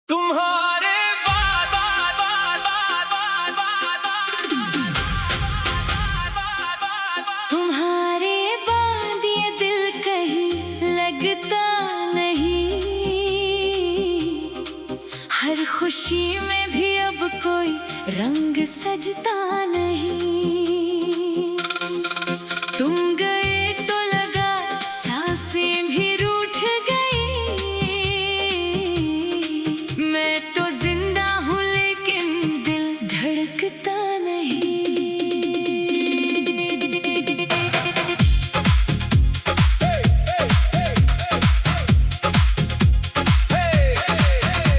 तुम्हारे बाद बाद बाद बाद बाद बाद तुम्हारे बाद ये दिल कहीं लगता नहीं। हर खुशी में भी अब कोई रंग सजता नहीं। तुम गए तो लगा सांसें भी रूठ गई। मैं तो जिंदा हूँ लेकिन दिल धड़कता नहीं।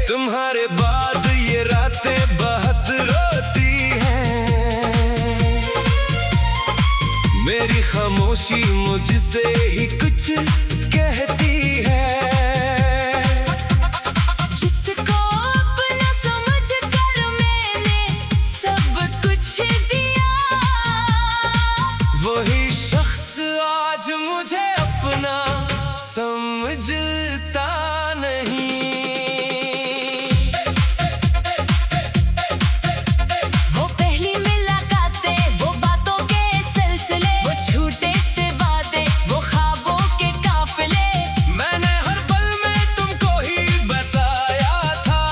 तुम्हारे बाद ये रातें बहुत रोती हैं। मेरी खामोशी मुझसे ही कुछ कहती है। जिसको अपना समझ कर मैंने सब कुछ दिया, वही शख्स आज मुझे अपना समझता नहीं। वो पहली मुलाकातें, वो बातों के सिलसिले, वो झूठे से वादे, वो ख्वाबों के काफिले। मैंने हर पल में तुमको ही बसाया था।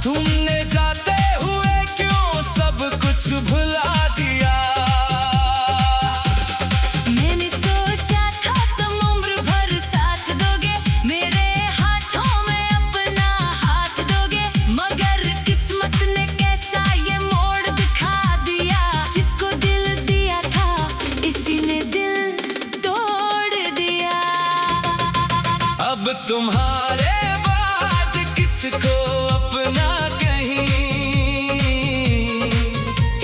तुमने जाते हुए क्यों सब कुछ भुला दिया। मैंने सोचा था तुम उम्र भर साथ दोगे, मेरे हाथों में अपना हाथ दोगे। मगर किस्मत ने कैसा ये मोड़ दिखा दिया। जिसको दिल दिया था इसी ने दिल तोड़ दिया। अब तुम्हारे बाद किसको अपना कहीं।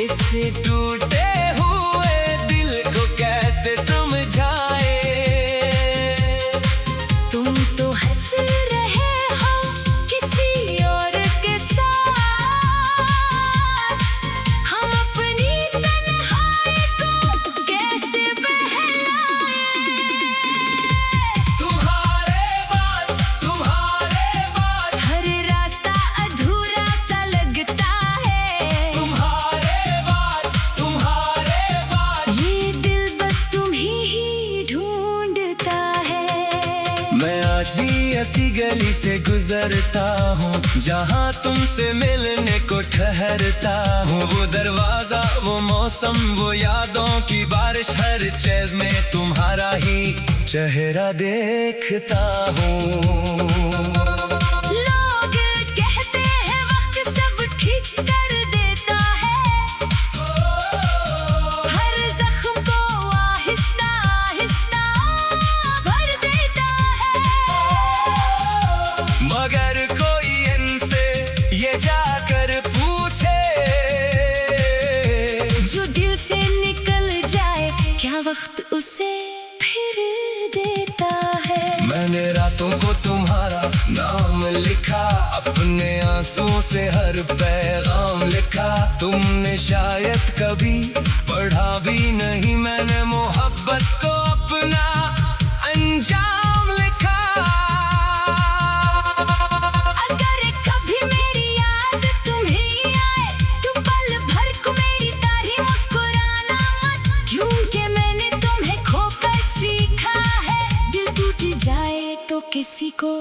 इस टूटे हुए दिल को कैसे समझाए। तुम तो हंस रहे हो किसी और के साथ। हम अपनी तन्हाई को कैसे बहलाएं। तुम्हारे बाद हर रास्ता अधूरा सा लगता है। तुम्हारे बाद ये दिल बस तुम्हीं ही ढूंढता है। मैं आज भी ऐसी गली से गुजरता हूँ जहाँ तुमसे मिलने को ठहरता हूँ। वो दरवाजा, वो मौसम, वो यादों की बारिश, हर चीज में तुम्हारा ही चेहरा देखता हूँ। लोग कहते हैं वक्त सब ठीक कर देता है। हर जख्म को आहिस्ता आहिस्ता भर देता है। मगर कोई इनसे ये जाकर पूछे, जो दिल से निकल जाए क्या वक्त उसे फिर देता है। मैंने रातों को तुम्हारा नाम लिखा, अपने आंसुओं से हर पैगाम लिखा। तुमने शायद कभी पढ़ा भी नहीं, मैंने मोहब्बत को अपना अंजाम लिखा। अगर कभी मेरी याद तुम्हें आए तो पल भर को मेरी तारीफ मुस्कुराना मत। क्योंकि मैंने तुम्हें खोकर सीखा है, दिल टूट जाए तो किसी को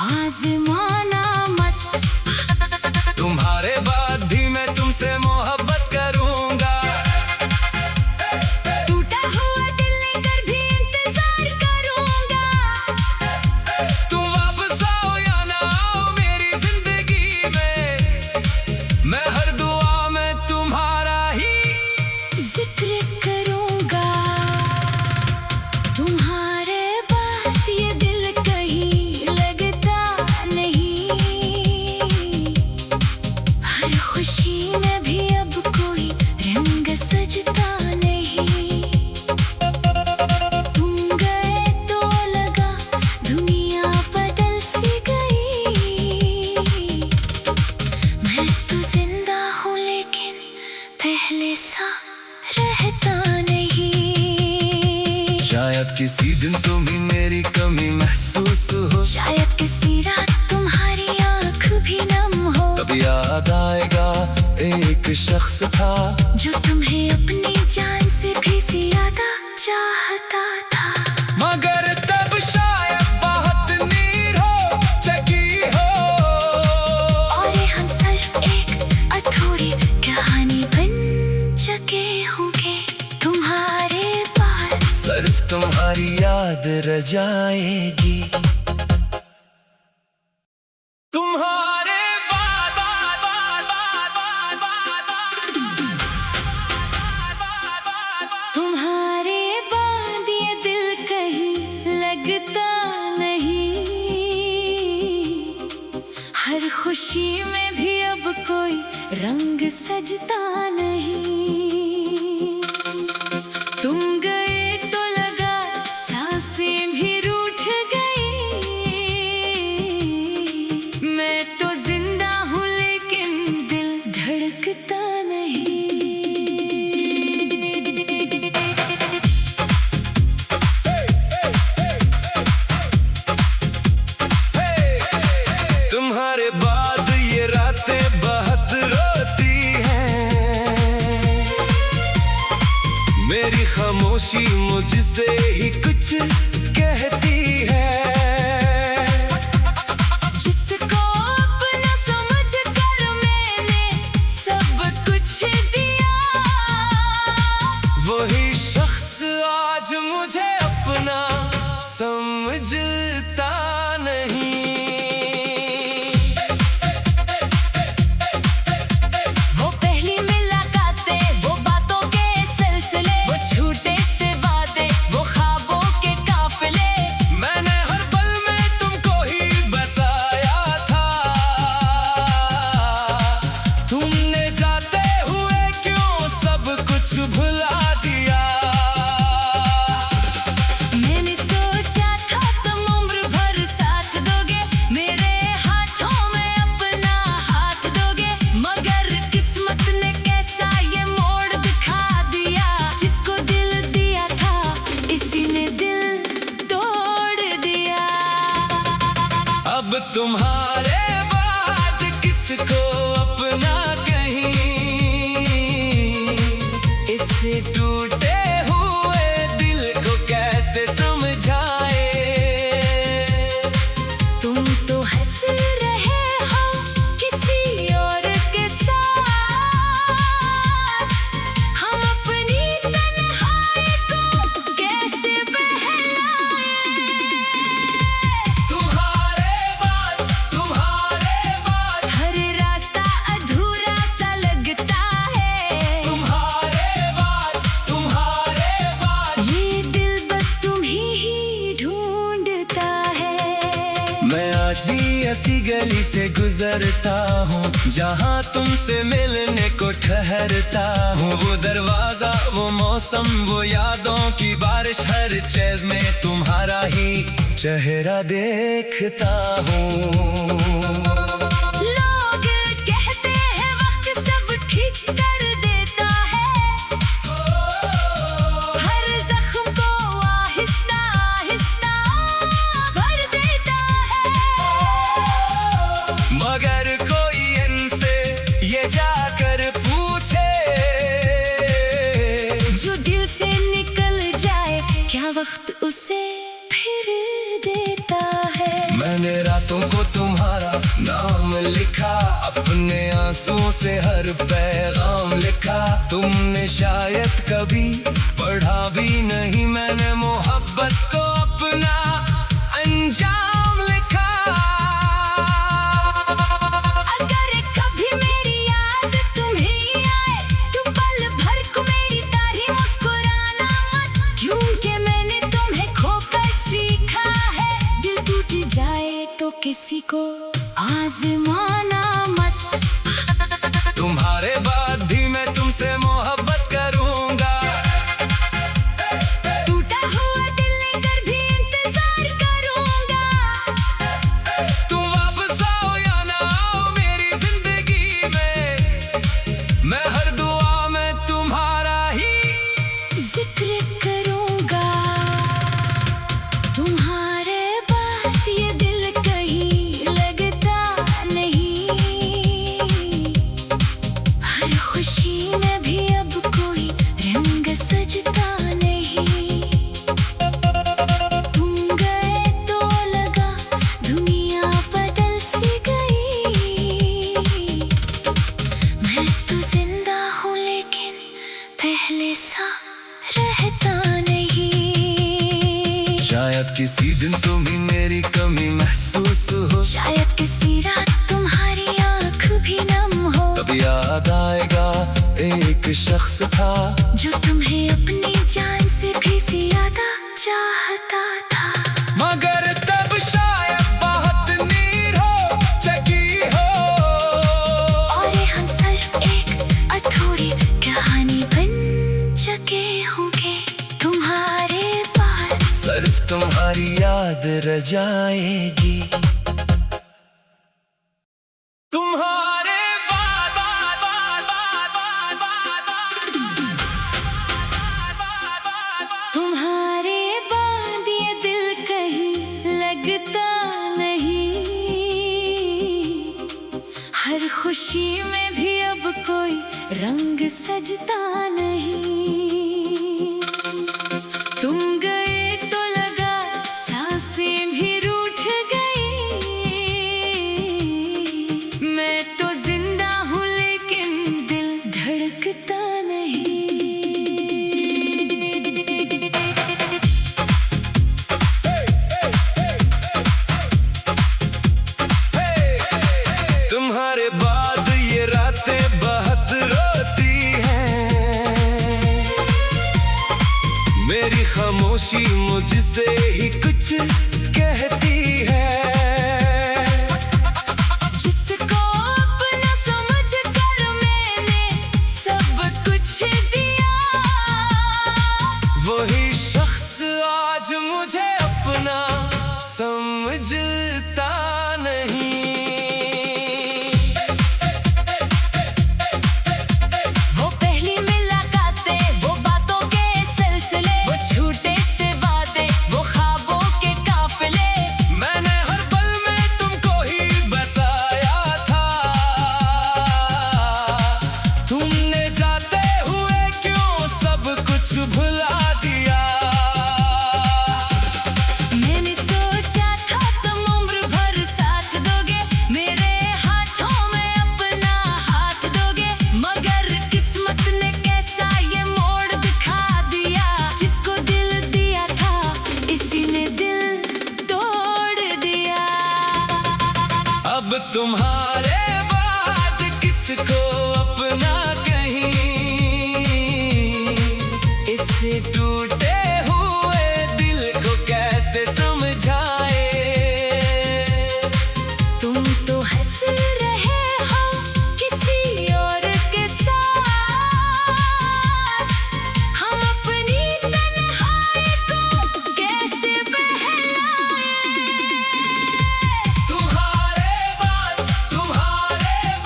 आजमाना मत। तुम्हारे बाद भी मैं तुमसे मोहब्बत करूंगा। टूटा हुआ दिल लेकर भी इंतजार करूंगा। तुम वापस आओ या ना आओ मेरी जिंदगी में, मैं हर दुआ में तुम्हारा ही जिक्र करूंगा। तुम्हारे बाद ये दिल कहीं लगता नहीं। हर खुशी में भी अब कोई रंग सजता नहीं। तुम गए तो लगा दुनिया बदल सी गई। मैं तो जिंदा हूँ लेकिन पहले सा रहता नहीं। शायद किसी दिन तुम्हें मेरी कमी महसूस हो। शायद किसी रात था, जो तुम्हें अपनी जान से भी ज्यादा चाहता था। मगर तब शायद बहुत नीरो चकी हो, और हम सब एक अधूरी कहानी बन चुके होंगे तुम्हारे पास। सिर्फ तुम्हारी याद रह जाएगी। तुम्हारे बाद तुम्हारे बाद ये दिल कहीं लगता नहीं, हर खुशी में भी अब कोई रंग सजता नहीं। तुम गए तो लगा सांसें भी रूठ गई, मैं तो जिंदा हूँ लेकिन दिल धड़कता नहीं। तुम्हारे बाद ये रातें बहुत रोती हैं, मेरी खामोशी मुझसे ही कुछ कहती है। जिसको अपना समझ कर मैंने सब कुछ दिया, वही शख्स आज मुझे अपना समझता नहीं। वो पहली मुलाकातें, वो बातों के सिलसिले, वो झूठे से वादे, वो ख्वाबों के काफिले। मैंने हर पल में तुमको ही बसाया था, तुमने जाते हुए क्यों सब कुछ भुला दिया। मैंने सोचा था तुम उम्र भर साथ दोगे, मेरे हाथों में अपना हाथ दोगे, मगर किस्मत ने कैसा ये मोड़ दिखा दिया। जिसको दिल दिया था इसी ने दिल तोड़ दिया। अब तुम्हारे बाद किसको अपना कहीं, इस टूटे हुए दिल को कैसे समझाए। तुम तो हंस रहे हो किसी और के साथ, हम अपनी तन्हाई को कैसे बहलाएं। तुम्हारे बाद हर रास्ता अधूरा सा लगता है, तुम्हारे बाद ये दिल बस तुम्हें ही ढूंढता है। मैं आज भी ऐसी गली से गुजरता हूँ, जहाँ तुमसे मिलने को ठहरता हूँ। वो दरवाजा, वो मौसम, वो यादों की बारिश, हर चीज में तुम्हारा ही चेहरा देखता हूँ। लोग कहते हैं वक्त सब ठीक कर देता है, हर जख्म को आहिस्ता आहिस्ता भर देता है। मगर कोई इनसे ये जाकर पूछे, जो दिल से निकल जाए क्या वक्त उसे फिर देता है। मैंने रातों को तुम्हारा नाम लिखा, अपने आंसुओं से हर पैगाम लिखा। तुमने शायद कभी पढ़ा भी नहीं, मैंने मोहब्बत को अपना अंजाम लिखा। अगर कभी मेरी याद तुम्हें आए, तो पल भर को मेरी तारीफ मुस्कुराना मत, क्योंकि मैंने तुम्हें खोकर सीखा है। दिल टूट जाए तो किसी को आजमाना मत। तुम्हारे बाद भी मैं तुमसे मोहब्बत करूंगा, टूटा हुआ दिल लेकर भी इंतजार करूंगा। तुम वापस आओ या ना आओ मेरी जिंदगी में, मैं हर दुआ में तुम्हारा ही जिक्र करूंगा। तुम्हारे बाद ये दिल कहीं लगता नहीं, हर खुशी में महसूस हो। शायद किसी रात तुम्हारी आँख भी नम हो। तब याद आएगा एक शख्स था जो तुम्हें अपनी जान से भी ज्यादा चाहता था। मगर तब शायद बहुत नीर हो चकी हो। और हम सिर्फ एक अधूरी कहानी बन चुके होंगे तुम्हारे पास। सिर्फ तुम्हारी याद रह जाएगी। तुम्हारे बाद तुम्हारे बाद ये दिल कहीं लगता नहीं। हर खुशी में भी अब कोई रंग सजता नहीं। तुम गए तो लगा सांसें भी रूठ गई। मैं तो जिंदा हूँ लेकिन दिल धड़कता नहीं। तुम्हारे बाद ये रातें बहुत रोती हैं। मेरी खामोशी मुझसे ही कुछ कहती है। जिसको अपना समझ कर मैंने सब कुछ दिया। वही शख्स आज मुझे अपना समझता नहीं। वो पहली मुलाकातें, वो बातों के सिलसिले, वो झूठे से वादे, वो ख्वाबों के काफिले। मैंने हर पल में तुमको ही बसाया था। तुमने जाते हुए क्यों सब कुछ भुला दिया। मैंने सोचा था तुम उम्र भर साथ दोगे, मेरे हाथों में अपना हाथ दोगे। मगर किस्मत ने कैसा ये मोड़ दिखा दिया। जिसको दिल दिया था इसी ने दिल तोड़ दिया। अब तुम्हारे बाद किसको अपना कहीं। इस टूटे हुए दिल को कैसे समझाए। तुम तो हंस रहे हो किसी और के साथ। हम अपनी तन्हाई को कैसे बहलाएं। तुम्हारे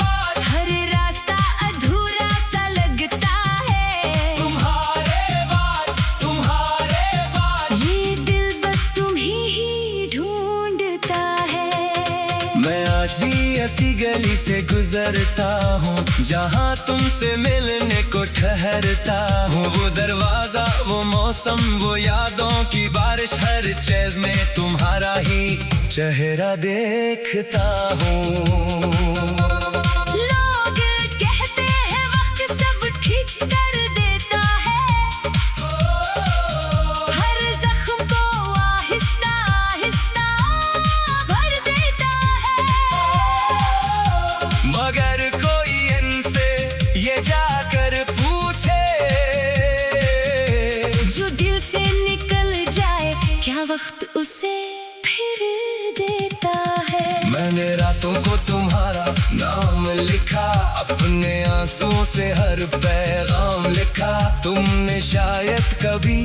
बाद हर रास्ता अधूरा सा लगता है। तुम्हारे बाद ये दिल बस तुम्हीं ही ढूंढता है। मैं आज भी ऐसी गली से गुजरता हूँ जहाँ तुमसे मिलने को ठहरता हूँ। वो दरवाजा, वो मौसम, वो यादों की बारिश, हर चीज में तुम्हारा ही चेहरा देखता हूँ। लोग कहते हैं वक्त सब ठीक कर देता है। हर जख्म को आहिस्ता आहिस्ता भर देता है। मगर कोई इनसे ये जाकर पूछे। जो दिल से निकल जाए क्या वक्त उसे फिर देता है। मैंने रातों को तुम्हारा नाम लिखा, अपने आंसुओं से हर पैगाम लिखा। तुमने शायद कभी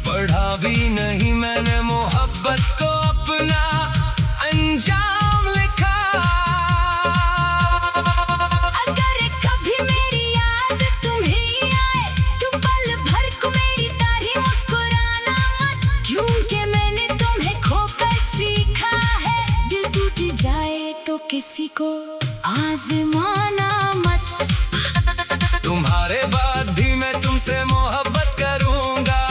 पढ़ा भी नहीं, मैंने मोहब्बत को अपना अंजाम लिखा। अगर कभी मेरी याद तुम्हें आए तो पल भर को मेरी तारीफ मुस्कुराना मत। क्योंकि मैंने तुम्हें खोकर सीखा है। दिल टूट जाए तो किसी को आजमाना मत। तुम्हारे बाद भी मैं तुमसे मोहब्बत करूंगा।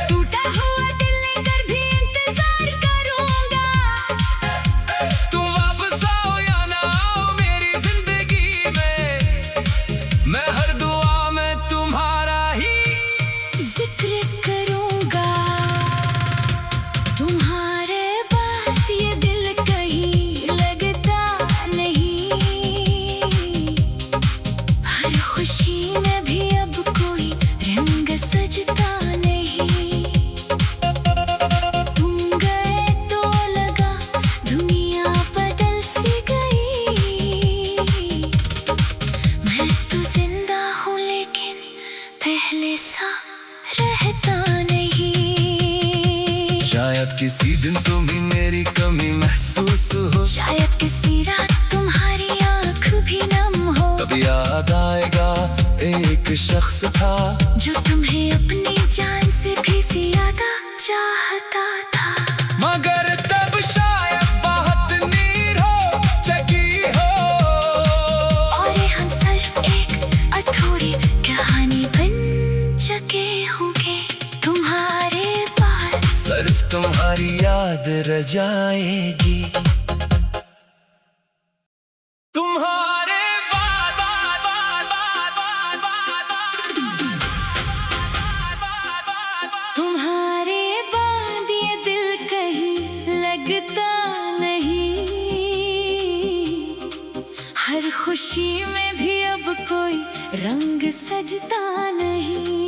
टूटा हुआ दिल लेकर भी इंतजार करूंगा। तुम वापस आओ या ना आओ मेरी जिंदगी में, मैं हर दुआ में तुम्हारा ही जिक्र करूंगा। तुम्हारे बाद एक शख्स था जो तुम्हें अपनी जान से भी ज्यादा चाहता था। मगर तब शायद बहुत नीर हो चकी हो, और हम सब एक अधूरी कहानी बन चुके होंगे तुम्हारे पास। सिर्फ तुम्हारी याद रह जाएगी। तुम्हारे तुम्हारे बाद ये दिल कहीं लगता नहीं, हर खुशी में भी अब कोई रंग सजता नहीं।